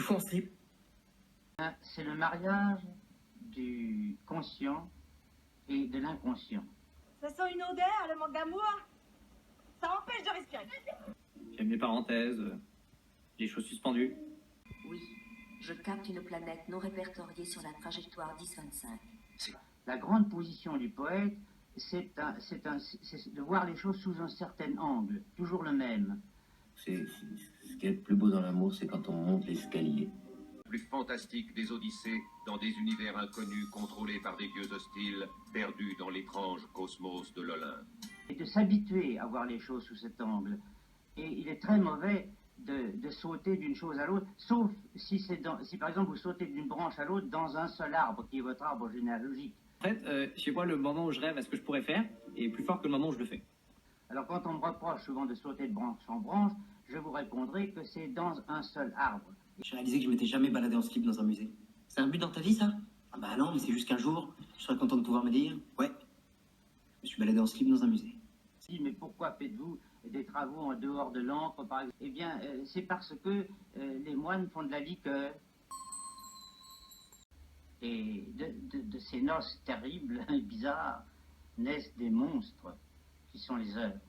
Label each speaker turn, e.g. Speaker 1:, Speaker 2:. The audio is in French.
Speaker 1: fous en slip?
Speaker 2: C'est le mariage du conscient et de l'inconscient.
Speaker 3: Ça sent une odeur, le manque d'amour. Ça empêche de respirer.
Speaker 1: J'aime les parenthèses, les choses suspendues.
Speaker 4: Oui, je capte une planète non répertoriée sur la trajectoire 1025.
Speaker 2: La grande position du poète, c'est de voir les choses sous un certain angle, toujours le même.
Speaker 5: Ce qui est le plus beau dans l'amour, c'est quand on monte l'escalier.
Speaker 6: Plus fantastique des odyssées dans des univers inconnus contrôlés par des dieux hostiles, perdus dans l'étrange cosmos de l'Olympe.
Speaker 2: Et de s'habituer à voir les choses sous cet angle. Et il est très mauvais de sauter d'une chose à l'autre, sauf si par exemple vous sautez d'une branche à l'autre dans un seul arbre, qui est votre arbre généalogique.
Speaker 1: En fait, chez moi, le moment où je rêve à ce que je pourrais faire est plus fort que le moment où je le fais.
Speaker 2: Alors quand on me reproche souvent de sauter de branche en branche, je vous répondrai que c'est dans un seul arbre.
Speaker 7: J'ai réalisé que je m'étais jamais baladé en slip dans un musée. C'est un but dans ta vie, ça? Ah bah non, mais c'est juste qu'un jour, je serais content de pouvoir me dire, ouais, je me suis baladé en slip dans un musée.
Speaker 2: Si, mais pourquoi faites-vous des travaux en dehors de l'encre, par exemple? Eh bien, c'est parce que les moines font de la liqueur. Et de ces noces terribles et bizarres naissent des monstres qui sont les œuvres.